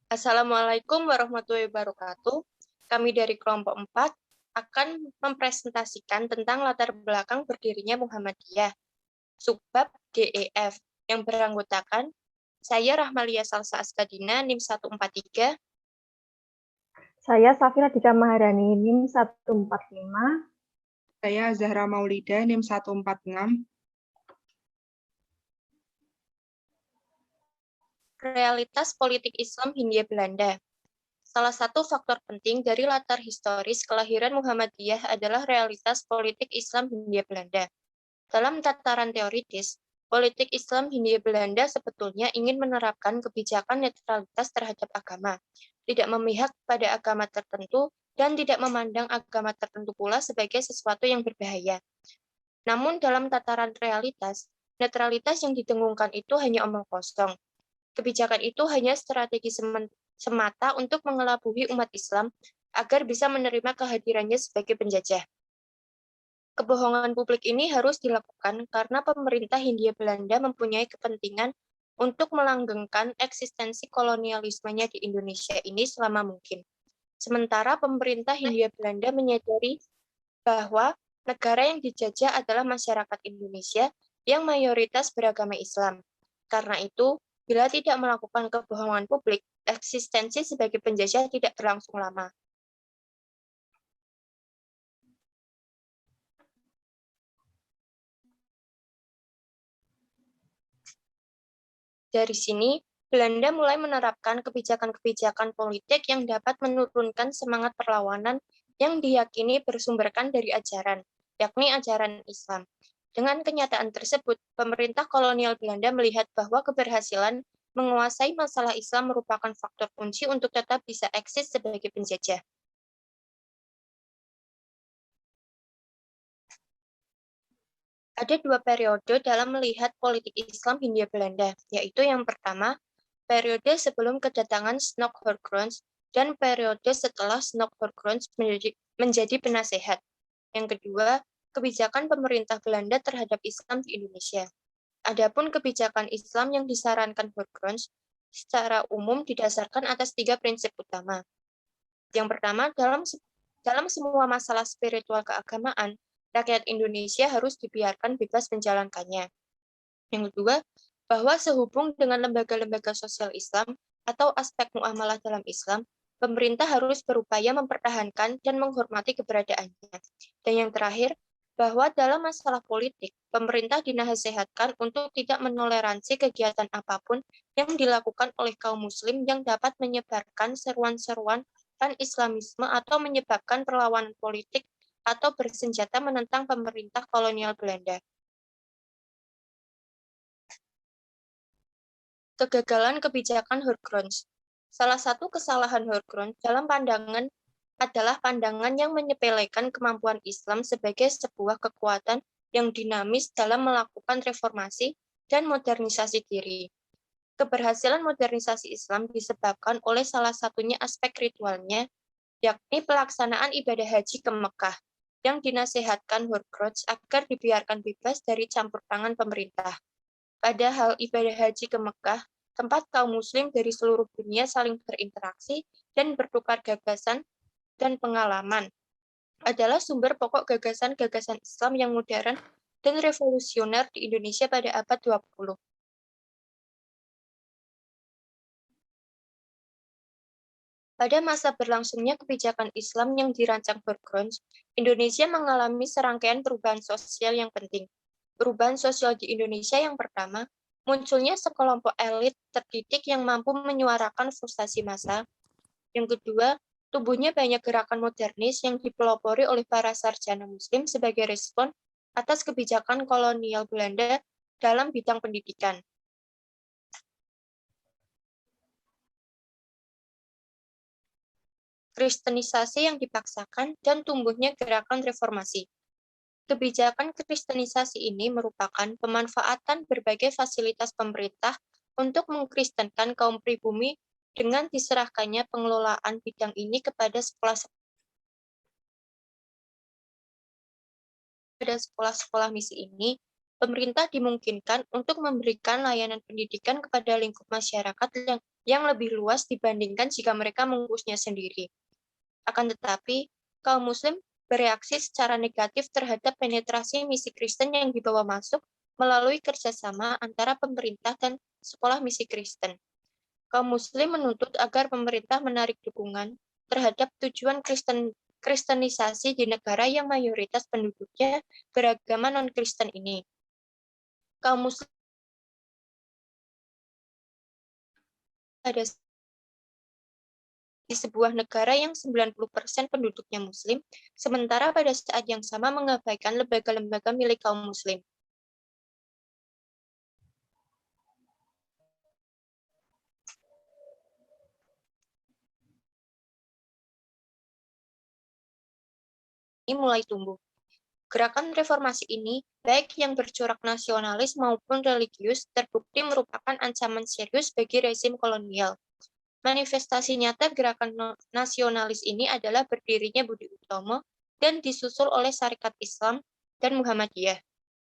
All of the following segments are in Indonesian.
Assalamualaikum warahmatullahi wabarakatuh. Kami dari kelompok 4 akan mempresentasikan tentang latar belakang berdirinya Muhammadiyah, subbab GEF, yang beranggotakan saya Rahmalia Salsa Askadina, NIM 143. Saya Safira Dika Maharani, NIM 145. Saya Zahra Maulida, NIM 146. Realitas politik Islam Hindia Belanda. Salah satu faktor penting dari latar historis kelahiran Muhammadiyah adalah realitas politik Islam Hindia Belanda. Dalam tataran teoritis, politik Islam Hindia Belanda sebetulnya ingin menerapkan kebijakan netralitas terhadap agama, tidak memihak pada agama tertentu, dan tidak memandang agama tertentu pula sebagai sesuatu yang berbahaya. Namun dalam tataran realitas, netralitas yang didengungkan itu hanya omong kosong. Kebijakan itu hanya strategi semata untuk mengelabui umat Islam agar bisa menerima kehadirannya sebagai penjajah. Kebohongan publik ini harus dilakukan karena pemerintah Hindia Belanda mempunyai kepentingan untuk melanggengkan eksistensi kolonialismenya di Indonesia ini selama mungkin. Sementara pemerintah Hindia Belanda menyadari bahwa negara yang dijajah adalah masyarakat Indonesia yang mayoritas beragama Islam. Karena itu, bila tidak melakukan kebohongan publik, eksistensi sebagai penjajah tidak berlangsung lama. Dari sini, Belanda mulai menerapkan kebijakan-kebijakan politik yang dapat menurunkan semangat perlawanan yang diyakini bersumberkan dari ajaran, yakni ajaran Islam. Dengan kenyataan tersebut, pemerintah kolonial Belanda melihat bahwa keberhasilan menguasai masalah Islam merupakan faktor kunci untuk tetap bisa eksis sebagai penjajah. Ada dua periode dalam melihat politik Islam Hindia Belanda, yaitu yang pertama, periode sebelum kedatangan Snok-Horgrons dan periode setelah Snok-Horgrons menjadi penasehat. Yang kedua, kebijakan pemerintah Belanda terhadap Islam di Indonesia. Adapun kebijakan Islam yang disarankan Horgrons secara umum didasarkan atas 3 prinsip utama. Yang pertama, dalam semua masalah spiritual keagamaan, rakyat Indonesia harus dibiarkan bebas menjalankannya. Yang kedua, bahwa sehubung dengan lembaga-lembaga sosial Islam atau aspek muamalah dalam Islam, pemerintah harus berupaya mempertahankan dan menghormati keberadaannya. Dan yang terakhir, bahwa dalam masalah politik, pemerintah dinasehatkan untuk tidak menoleransi kegiatan apapun yang dilakukan oleh kaum muslim yang dapat menyebarkan seruan-seruan pan-Islamisme atau menyebabkan perlawanan politik atau bersenjata menentang pemerintah kolonial Belanda. Kegagalan kebijakan Horgrons. Salah satu kesalahan Horgrons dalam pandangan adalah pandangan yang menyepelekan kemampuan Islam sebagai sebuah kekuatan yang dinamis dalam melakukan reformasi dan modernisasi diri. Keberhasilan modernisasi Islam disebabkan oleh salah satunya aspek ritualnya, yakni pelaksanaan ibadah haji ke Mekah, yang dinasehatkan Horgrons agar dibiarkan bebas dari campur tangan pemerintah. Padahal ibadah haji ke Mekah, tempat kaum muslim dari seluruh dunia saling berinteraksi dan bertukar gagasan dan pengalaman, adalah sumber pokok gagasan-gagasan Islam yang modern dan revolusioner di Indonesia pada abad 20. Pada masa berlangsungnya kebijakan Islam yang dirancang Horgrons, Indonesia mengalami serangkaian perubahan sosial yang penting. Perubahan sosial di Indonesia yang pertama, munculnya sekelompok elit terdidik yang mampu menyuarakan frustasi massa. Yang kedua, tumbuhnya banyak gerakan modernis yang dipelopori oleh para sarjana muslim sebagai respon atas kebijakan kolonial Belanda dalam bidang pendidikan. Kristenisasi yang dipaksakan dan tumbuhnya gerakan reformasi. Kebijakan kristenisasi ini merupakan pemanfaatan berbagai fasilitas pemerintah untuk mengkristenkan kaum pribumi dengan diserahkannya pengelolaan bidang ini kepada sekolah-sekolah misi ini pemerintah dimungkinkan untuk memberikan layanan pendidikan kepada lingkup masyarakat yang lebih luas dibandingkan jika mereka mengurusnya sendiri. Akan tetapi, kaum muslim bereaksi secara negatif terhadap penetrasi misi Kristen yang dibawa masuk melalui kerjasama antara pemerintah dan sekolah misi Kristen. Kaum muslim menuntut agar pemerintah menarik dukungan terhadap tujuan kristenisasi di negara yang mayoritas penduduknya beragama non-Kristen ini. Kaum muslim ada di sebuah negara yang 90% penduduknya muslim, sementara pada saat yang sama mengabaikan lembaga-lembaga milik kaum muslim. Ini mulai tumbuh. Gerakan reformasi ini, baik yang bercorak nasionalis maupun religius, terbukti merupakan ancaman serius bagi rezim kolonial. Manifestasi nyata gerakan nasionalis ini adalah berdirinya Budi Utomo dan disusul oleh Sarekat Islam dan Muhammadiyah.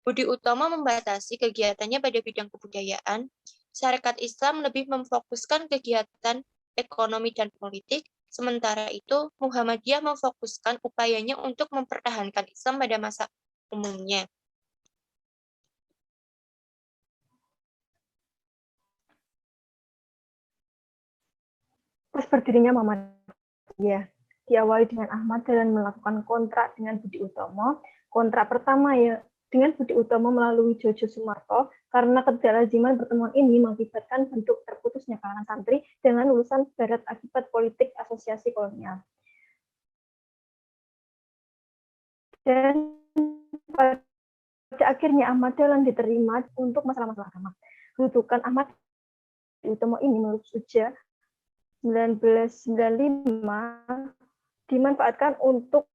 Budi Utomo membatasi kegiatannya pada bidang kebudayaan, Sarekat Islam lebih memfokuskan kegiatan ekonomi dan politik, sementara itu Muhammadiyah memfokuskan upayanya untuk mempertahankan Islam pada masa umumnya. Pas berdirinya Muhammadiyah, diawali dengan Ahmad Dahlan melakukan kontrak dengan Budi Utomo. Kontrak pertama ya dengan Budi Utomo melalui Jojo Sumarto, karena ketidaklaziman pertemuan ini mengakibatkan bentuk terputusnya kalangan santri dengan lulusan barat akibat politik asosiasi kolonial. Dan pada akhirnya Ahmad Dahlan diterima untuk masalah-masalah agama. Kedudukan Ahmad Utomo ini menurut Suja 1995 dimanfaatkan untuk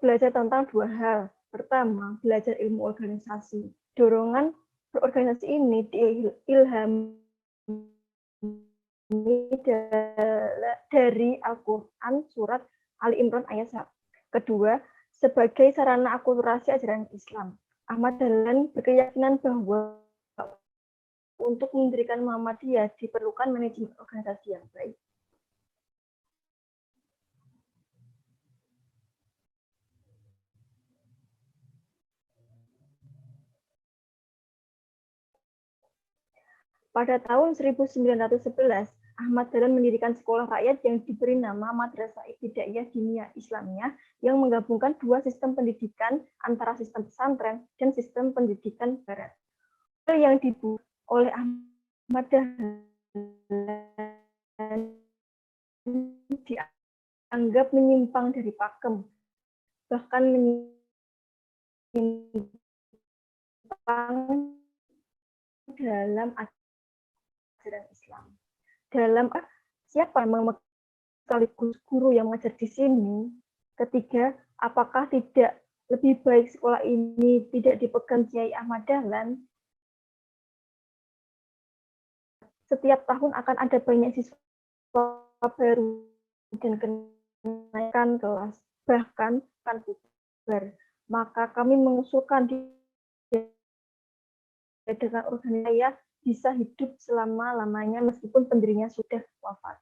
belajar tentang dua hal. Pertama, belajar ilmu organisasi. Dorongan berorganisasi ini diilhami dari Al-Quran surat Ali Imran ayat 1. Kedua, sebagai sarana akulturasi ajaran Islam. Ahmad Dahlan berkeyakinan bahwa untuk mendirikan Muhammadiyah diperlukan manajemen organisasi yang baik. Pada tahun 1911, Ahmad Dahlan mendirikan sekolah rakyat yang diberi nama Madrasah Ibtidaiyah Diniyah Islamiyah yang menggabungkan dua sistem pendidikan antara sistem pesantren dan sistem pendidikan barat. Yang dibuat oleh Ahmad Dahlan dianggap menyimpang dari pakem, bahkan menyimpang dalam ajaran Islam. Dalam siapa yang sekaligus guru yang mengajar di sini? Ketiga, apakah tidak lebih baik sekolah ini tidak dipegang Kiai Ahmad Dahlan? Setiap tahun akan ada banyak siswa baru dan kenaikan kelas, bahkan kan bubar. Maka kami mengusulkan dengan organisasi bisa hidup selama-lamanya meskipun pendirinya sudah wafat.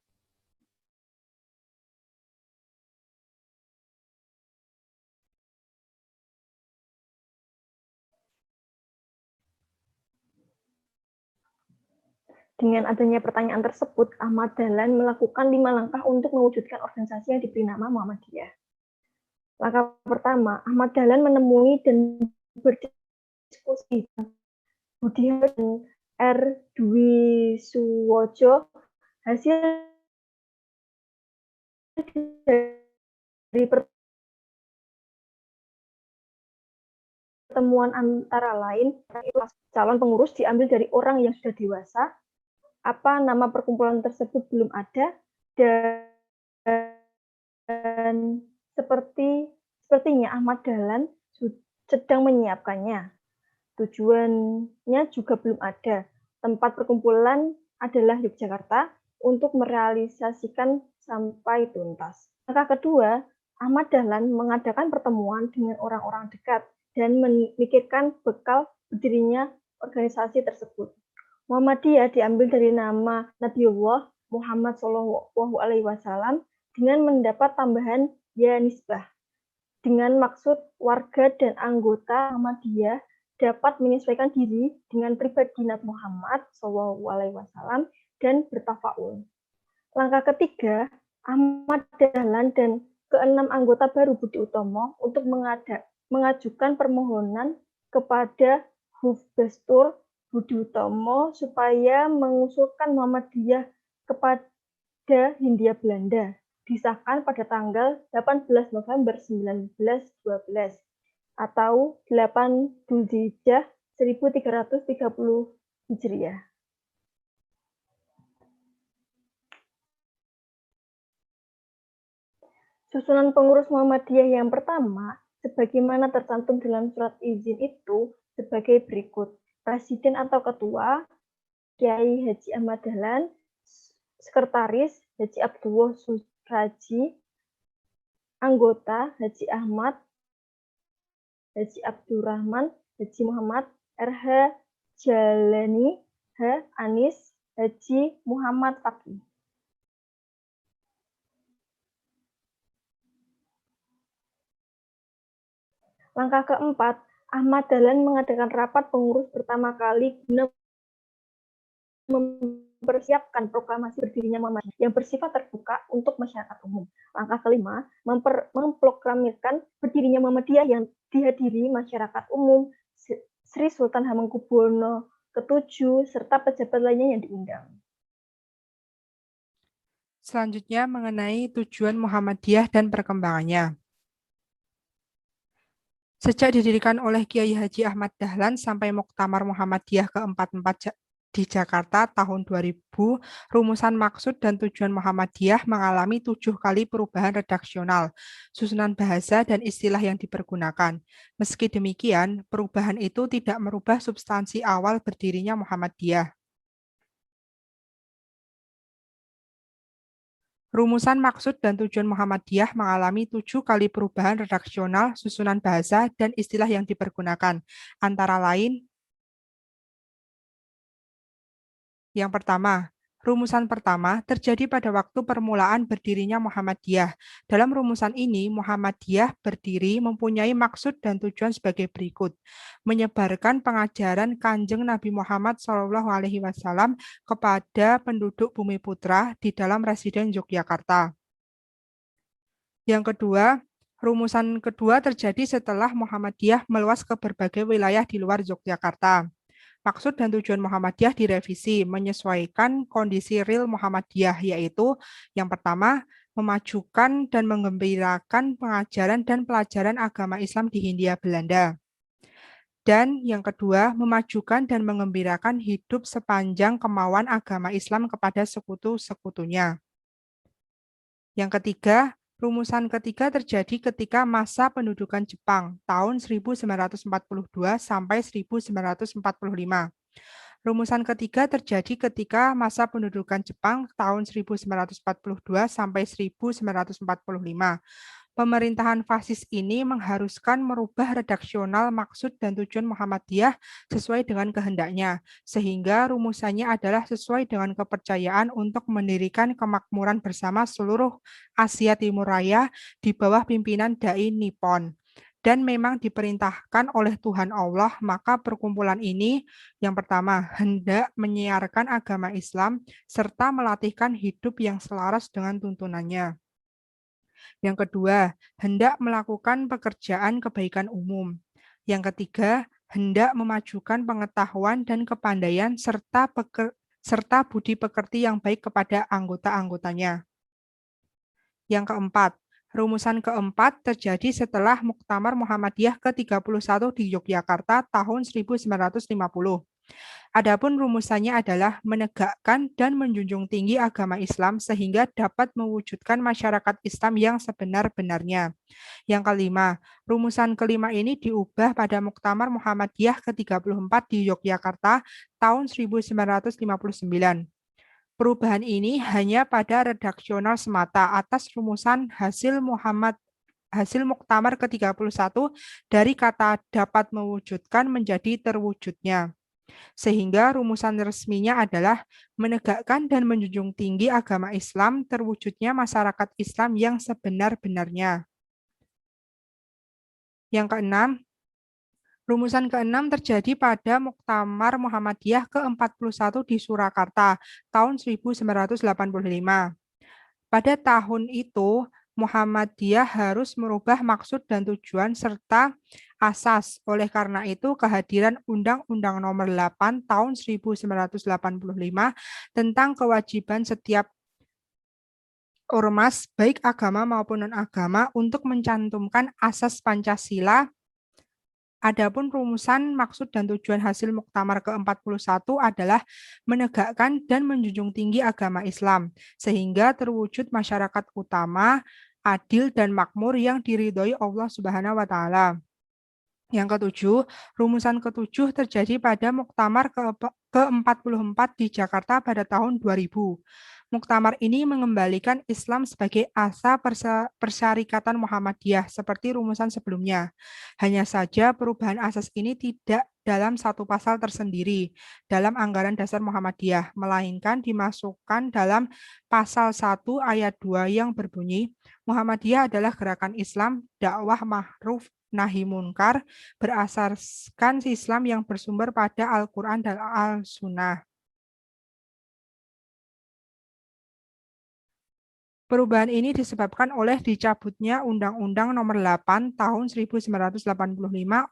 Dengan adanya pertanyaan tersebut, Ahmad Dahlan melakukan 5 langkah untuk mewujudkan organisasi yang diberi nama Muhammadiyah. Langkah pertama, Ahmad Dahlan menemui dan berdiskusi dengan Budi dan R. Dwi Suwojo. Hasil dari pertemuan antara lain, calon pengurus diambil dari orang yang sudah dewasa, apa nama perkumpulan tersebut belum ada, dan sepertinya Ahmad Dahlan sedang menyiapkannya. Tujuannya juga belum ada. Tempat perkumpulan adalah Yogyakarta untuk merealisasikan sampai tuntas. Langkah kedua, Ahmad Dahlan mengadakan pertemuan dengan orang-orang dekat dan memikirkan bekal berdirinya organisasi tersebut. Muhammadiyah diambil dari nama Nabiullah Muhammad SAW dengan mendapat tambahan ya nisbah, dengan maksud warga dan anggota Muhammadiyah dapat menyesuaikan diri dengan pribadi Nabi Muhammad SAW dan bertafaul. Langkah ketiga, Ahmad Dahlan dan keenam anggota baru Budi Utomo untuk mengajukan permohonan kepada Hufbestur Budi Utomo supaya mengusulkan Muhammadiyah kepada Hindia Belanda, disahkan pada tanggal 18 November 1912 atau 8 Dzulhijjah 1330 Hijriah. Susunan pengurus Muhammadiyah yang pertama, sebagaimana tercantum dalam surat izin itu, sebagai berikut. Presiden atau Ketua, Kiai Haji Ahmad Dahlan, Sekretaris, Haji Abdullah Suraji, Anggota, Haji Ahmad, Haji Abdurrahman, Haji Muhammad, RH Jalani, H. Anis, Haji Muhammad Fakih. Langkah keempat, Ahmad Dahlan mengadakan rapat pengurus pertama kali guna mempersiapkan proklamasi berdirinya Muhammadiyah yang bersifat terbuka untuk masyarakat umum. Langkah kelima, memproklamirkan berdirinya Muhammadiyah yang dihadiri masyarakat umum, Sri Sultan Hamengkubuwono ke-7, serta pejabat lainnya yang diundang. Selanjutnya mengenai tujuan Muhammadiyah dan perkembangannya. Sejak didirikan oleh Kiai Haji Ahmad Dahlan sampai Muktamar Muhammadiyah ke-44 di Jakarta tahun 2000, rumusan maksud dan tujuan Muhammadiyah mengalami 7 kali perubahan redaksional, susunan bahasa dan istilah yang dipergunakan. Meski demikian, perubahan itu tidak merubah substansi awal berdirinya Muhammadiyah. Rumusan maksud dan tujuan Muhammadiyah mengalami 7 kali perubahan redaksional, susunan bahasa, dan istilah yang dipergunakan. Antara lain, yang pertama, rumusan pertama terjadi pada waktu permulaan berdirinya Muhammadiyah. Dalam rumusan ini, Muhammadiyah berdiri mempunyai maksud dan tujuan sebagai berikut. Menyebarkan pengajaran Kanjeng Nabi Muhammad SAW kepada penduduk Bumi Putra di dalam residen Yogyakarta. Yang kedua, rumusan kedua terjadi setelah Muhammadiyah meluas ke berbagai wilayah di luar Yogyakarta. Maksud dan tujuan Muhammadiyah direvisi menyesuaikan kondisi real Muhammadiyah, yaitu yang pertama, memajukan dan menggembirakan pengajaran dan pelajaran agama Islam di Hindia Belanda. Dan yang kedua, memajukan dan menggembirakan hidup sepanjang kemauan agama Islam kepada sekutu-sekutunya. Yang ketiga, rumusan ketiga terjadi ketika masa pendudukan Jepang tahun 1942 sampai 1945. Rumusan ketiga terjadi ketika masa pendudukan Jepang tahun 1942 sampai 1945. Pemerintahan fasis ini mengharuskan merubah redaksional maksud dan tujuan Muhammadiyah sesuai dengan kehendaknya, sehingga rumusannya adalah sesuai dengan kepercayaan untuk mendirikan kemakmuran bersama seluruh Asia Timur Raya di bawah pimpinan Dai Nippon. Dan memang diperintahkan oleh Tuhan Allah, maka perkumpulan ini yang pertama hendak menyiarkan agama Islam serta melatihkan hidup yang selaras dengan tuntunannya. Yang kedua, hendak melakukan pekerjaan kebaikan umum. Yang ketiga, hendak memajukan pengetahuan dan kepandaian serta budi pekerti yang baik kepada anggota-anggotanya. Yang keempat, rumusan keempat terjadi setelah Muktamar Muhammadiyah ke-31 di Yogyakarta tahun 1950. Adapun rumusannya adalah menegakkan dan menjunjung tinggi agama Islam sehingga dapat mewujudkan masyarakat Islam yang sebenar-benarnya. Yang kelima, rumusan kelima ini diubah pada Muktamar Muhammadiyah ke-34 di Yogyakarta tahun 1959. Perubahan ini hanya pada redaksional semata atas rumusan hasil hasil Muktamar ke-31 dari kata dapat mewujudkan menjadi terwujudnya. Sehingga rumusan resminya adalah menegakkan dan menjunjung tinggi agama Islam, terwujudnya masyarakat Islam yang sebenar-benarnya. Yang keenam, rumusan keenam terjadi pada Muktamar Muhammadiyah ke-41 di Surakarta tahun 1985. Pada tahun itu, Muhammadiyah harus merubah maksud dan tujuan serta asas. Oleh karena itu, kehadiran Undang-Undang Nomor 8 Tahun 1985 tentang kewajiban setiap ormas, baik agama maupun non-agama, untuk mencantumkan asas Pancasila. Adapun rumusan maksud dan tujuan hasil Muktamar ke-41 adalah menegakkan dan menjunjung tinggi agama Islam, sehingga terwujud masyarakat utama, adil dan makmur yang diridhoi Allah Subhanahu wa Ta'ala. Yang ketujuh, rumusan ketujuh terjadi pada Muktamar ke-44 di Jakarta pada tahun 2000. Muktamar ini mengembalikan Islam sebagai asa persyarikatan Muhammadiyah seperti rumusan sebelumnya. Hanya saja perubahan asas ini tidak dalam satu pasal tersendiri dalam anggaran dasar Muhammadiyah, melainkan dimasukkan dalam pasal 1 ayat 2 yang berbunyi, Muhammadiyah adalah gerakan Islam, dakwah ma'ruf nahi munkar, berasaskan Islam yang bersumber pada Al-Quran dan Al-Sunnah. Perubahan ini disebabkan oleh dicabutnya Undang-Undang Nomor 8 Tahun 1985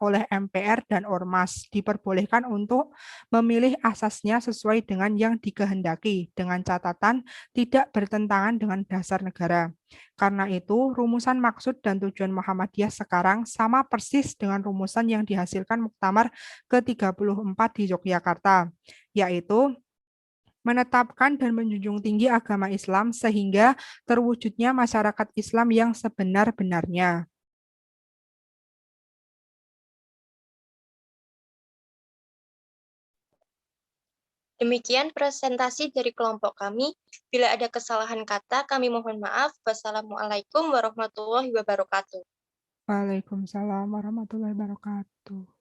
oleh MPR dan Ormas, diperbolehkan untuk memilih asasnya sesuai dengan yang dikehendaki, dengan catatan tidak bertentangan dengan dasar negara. Karena itu, rumusan maksud dan tujuan Muhammadiyah sekarang sama persis dengan rumusan yang dihasilkan Muktamar ke-34 di Yogyakarta, yaitu menetapkan dan menjunjung tinggi agama Islam sehingga terwujudnya masyarakat Islam yang sebenar-benarnya. Demikian presentasi dari kelompok kami. Bila ada kesalahan kata, kami mohon maaf. Wassalamualaikum warahmatullahi wabarakatuh. Waalaikumsalam warahmatullahi wabarakatuh.